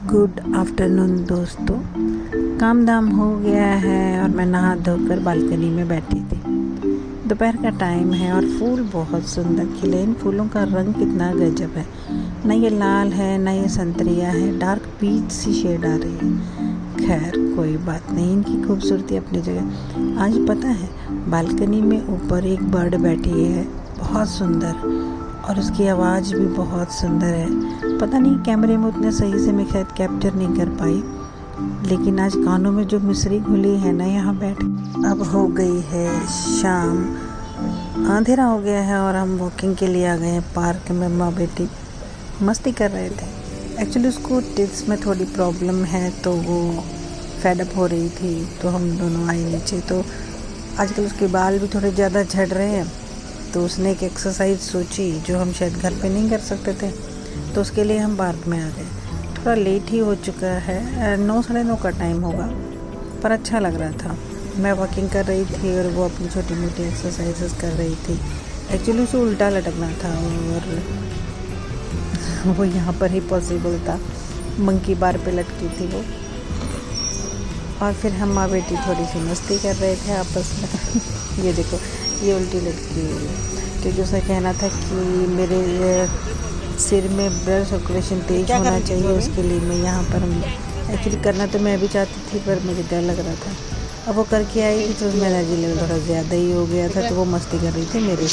Good afternoon दोस्तों। काम धाम हो गया है और मैं नहा धोकर बालकनी में बैठी थी। दोपहर का टाइम है और फूल बहुत सुंदर खिले। इन फूलों का रंग कितना गजब है, ना ये लाल है ना ये संतरिया है, डार्क पीच सी शेड आ रही है। खैर कोई बात नहीं, इनकी खूबसूरती अपनी जगह। आज पता है बालकनी में ऊपर एक बर्ड बैठी है, बहुत सुंदर, और उसकी आवाज़ भी बहुत सुंदर है। पता नहीं कैमरे में उतने सही से मैं शायद कैप्चर नहीं कर पाई, लेकिन आज कानों में जो मिसरी घुली है ना यहाँ बैठ। अब हो गई है शाम, अंधेरा हो गया है और हम वॉकिंग के लिए आ गए हैं पार्क में। माँ बेटी मस्ती कर रहे थे। एक्चुअली उसको टिप्स में थोड़ी प्रॉब्लम है तो वो फेडअप हो रही थी, तो हम दोनों आए नीचे। तो आजकल उसके बाल भी थोड़े ज़्यादा झड़ रहे हैं, तो उसने एक एक्सरसाइज सोची जो हम शायद घर पे नहीं कर सकते थे, तो उसके लिए हम पार्क में आ गए। थोड़ा लेट ही हो चुका है, 9 साढ़े 9 का टाइम होगा, पर अच्छा लग रहा था। मैं वॉकिंग कर रही थी और वो अपनी छोटी मोटी एक्सरसाइजेस कर रही थी। एक्चुअली उसे उल्टा लटकना था और वो यहाँ पर ही पॉसिबल था। मंकी बार पे लटकी थी वो, और फिर हम माँ बेटी थोड़ी सी मस्ती कर रहे थे आपस में। ये देखो, ये उल्टी लटकी हुई है क्योंकि उसने कहना था कि मेरे सिर में ब्लड सर्कुलेशन तेज होना चाहिए, उसके लिए मैं यहाँ पर एक्चुअली करना तो मैं भी चाहती थी, पर मुझे डर लग रहा था। अब वो करके आई थी तो उसमें एनर्जी लेवल थोड़ा ज़्यादा ही हो गया था, तो वो मस्ती कर रही थी मेरे।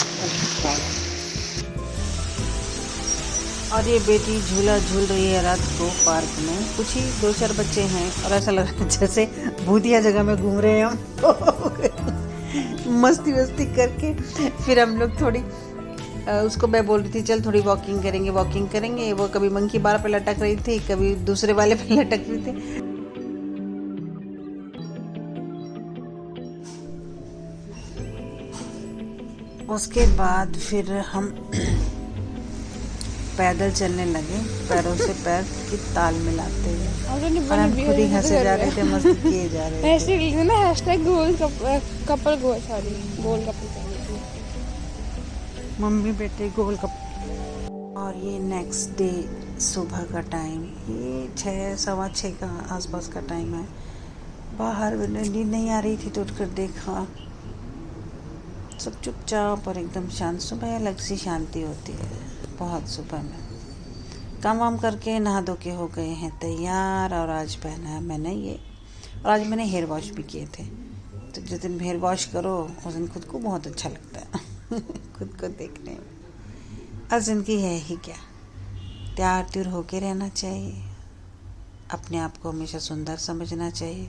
और ये बेटी झूला झूल रही है रात को पार्क में। कुछ ही 2-4 बच्चे हैं और ऐसा लग रहा है जैसे भूतिया जगह में घूम रहे हैं हम। मस्ती वस्ती करके फिर हम लोग थोड़ी उसको मैं बोल रही थी चल थोड़ी वॉकिंग करेंगे। वो कभी मंकी बार पे लटक रही थी, कभी दूसरे वाले पे लटक रही थी। उसके बाद फिर हम पैदल चलने लगे, पैरों से पैर की ताल मिलाते हुए, और हम खुद ही हंसे जा रहे थे, मस्ती किए जा रहे थे। ना हैशटैग गोल कपल गोल सॉरी गोल कपल। मम्मी बेटे गोल कप। और ये नेक्स्ट डे सुबह का टाइम, ये 6 सवा 6 का आसपास का टाइम है। बाहर नींद नहीं आ रही थी तो उठकर देखा, सब चुपचाप और एकदम शांत। सुबह अलग सी शांति होती है बहुत। सुबह में काम वाम करके नहा धो के हो गए हैं तैयार, और आज पहना है मैंने ये। और आज मैंने हेयर वॉश भी किए थे, तो जिस दिन हेयर वॉश करो उस दिन खुद को बहुत अच्छा लगता है। खुद को देखने में। और ज़िंदगी है ही क्या, तैयार त्यूर होके रहना चाहिए। अपने आप को हमेशा सुंदर समझना चाहिए,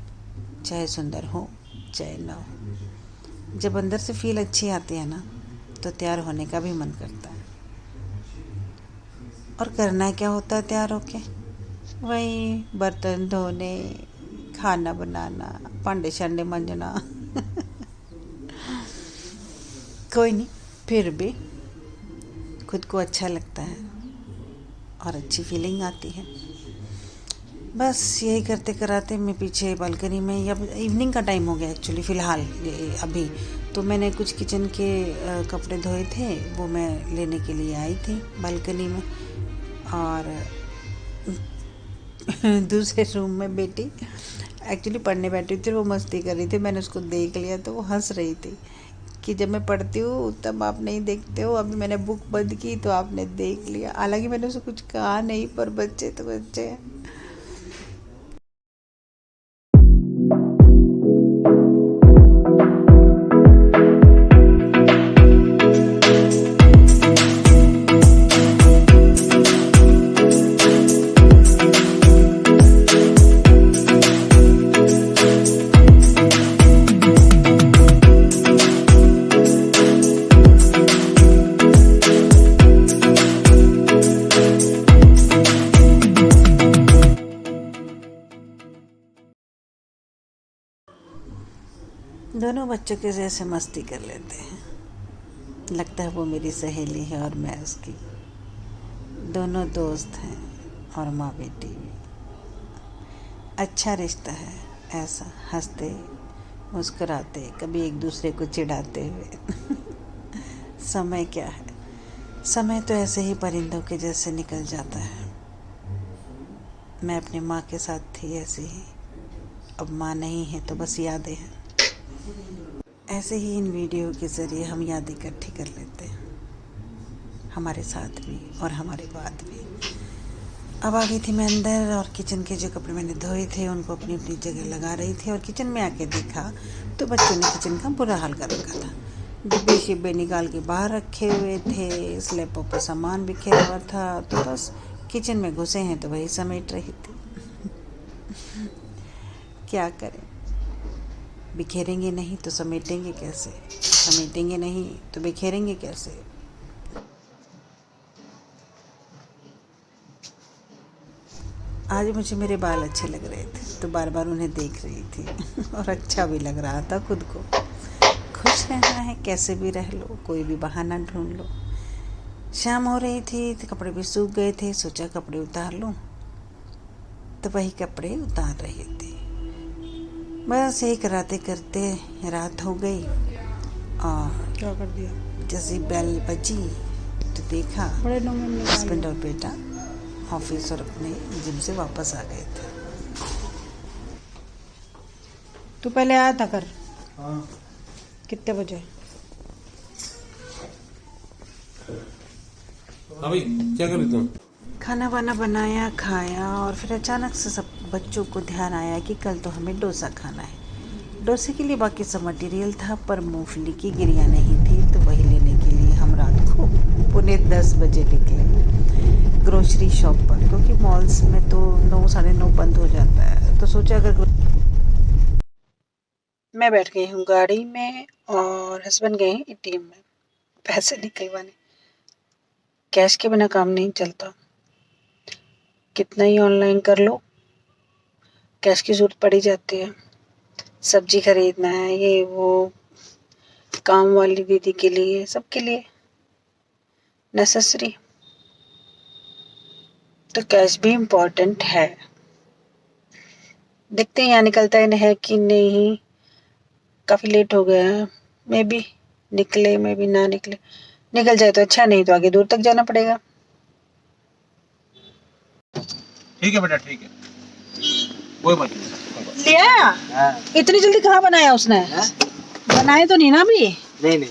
चाहे सुंदर हो चाहे ना हो। जब अंदर से फील अच्छी आती है ना, तो तैयार होने का भी मन करता है। और करना क्या होता है तैयार होके? वही बर्तन धोने, खाना बनाना, भांडे शांडे मांजना। कोई नहीं, फिर भी खुद को अच्छा लगता है और अच्छी फीलिंग आती है। बस यही करते कराते मैं पीछे बालकनी में, या इवनिंग का टाइम हो गया एक्चुअली फ़िलहाल अभी, तो मैंने कुछ किचन के कपड़े धोए थे, वो मैं लेने के लिए आई थी बालकनी में। और दूसरे रूम में बेटी एक्चुअली पढ़ने बैठी थी, वो मस्ती कर रही थी। मैंने उसको देख लिया तो वो हंस रही थी कि जब मैं पढ़ती हूँ तब आप नहीं देखते हो, अभी मैंने बुक बंद की तो आपने देख लिया। हालांकि मैंने उसको कुछ कहा नहीं, पर बच्चे तो बच्चे हैं। दोनों बच्चों के जैसे मस्ती कर लेते हैं। लगता है वो मेरी सहेली है और मैं उसकी। दोनों दोस्त हैं और माँ बेटी भी। अच्छा रिश्ता है ऐसा, हंसते मुस्कुराते, कभी एक दूसरे को चिढ़ाते हुए। समय क्या है, समय तो ऐसे ही परिंदों के जैसे निकल जाता है। मैं अपनी माँ के साथ थी ऐसे ही, अब माँ नहीं है तो बस यादें हैं। ऐसे ही इन वीडियो के ज़रिए हम याद इकट्ठी कर लेते हैं, हमारे साथ भी और हमारे बाद भी। अब आ गई थी मैं अंदर और किचन के जो कपड़े मैंने धोए थे उनको अपनी अपनी जगह लगा रही थी, और किचन में आके देखा तो बच्चों ने किचन का बुरा हाल कर रखा था। डिब्बे शिब्बे निकाल के बाहर रखे हुए थे, स्लैबों पर सामान बिखेरा हुआ था, तो बस किचन में घुसे हैं तो वही समेट रही थी। क्या करें, बिखेरेंगे नहीं तो समेटेंगे कैसे, समेटेंगे नहीं तो बिखेरेंगे कैसे। आज मुझे मेरे बाल अच्छे लग रहे थे तो बार बार उन्हें देख रही थी और अच्छा भी लग रहा था खुद को। खुश रहना है, कैसे भी रह लो, कोई भी बहाना ढूंढ लो। शाम हो रही थी तो कपड़े भी सूख गए थे, सोचा कपड़े उतार लूं, तो वही कपड़े उतार रहे थे। बस एक रातें करते रात हो गई और क्या कर दिया? जैसे बेल बजी तो देखा बड़े डोंगे में हस्बैंड और बेटा ऑफिस और अपने जिम से वापस आ गए थे। तू पहले आया था कर। हाँ। कितने बजे? अभी क्या कर रही तुम? खाना वाना बनाया, खाया, और फिर अचानक से सब बच्चों को ध्यान आया कि कल तो हमें डोसा खाना है। डोसे के लिए बाकी सब मटेरियल था पर मूंगफली की गिरियाँ नहीं थी, तो वही लेने के लिए हम रात को 9:45 बजे निकले ग्रोसरी शॉप पर, क्योंकि मॉल्स में तो 9 साढ़े 9 बंद हो जाता है। तो सोचा अगर मैं बैठ गई हूँ गाड़ी में और हस्बैंड गए हैं एटीएम में पैसे निकलवाने। कैश के बिना काम नहीं चलता, कितना ही ऑनलाइन कर लो कैश की जरूरत पड़ी जाती है। सब्जी खरीदना है, ये वो, काम वाली दीदी के लिए, सबके लिए नेसेसरी, तो कैश भी इम्पोर्टेंट है। देखते हैं यहाँ निकलता है कि नहीं, काफ़ी लेट हो गया है। मे बी निकले, मे बी ना निकले। निकल जाए तो अच्छा, नहीं तो आगे दूर तक जाना पड़ेगा। ठीक है बेटा, ठीक है, कोई बात नहीं। लिया इतनी जल्दी कहाँ बनाया उसने? बनाए तो नहीं ना अभी? नहीं दे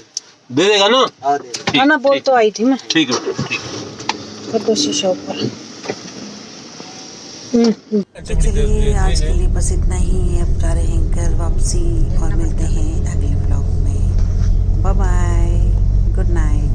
देगा ना? हाँ दे देगा ना, बोल तो आई थी मैं। ठीक है बेटा, ठीक है। फिर दूसरी शॉप पर। चलिए आज के लिए बस इतना ही। अब जा रहे हैं घर वापसी और मिलते हैं अगले ब्लॉग में। Bye bye, good night.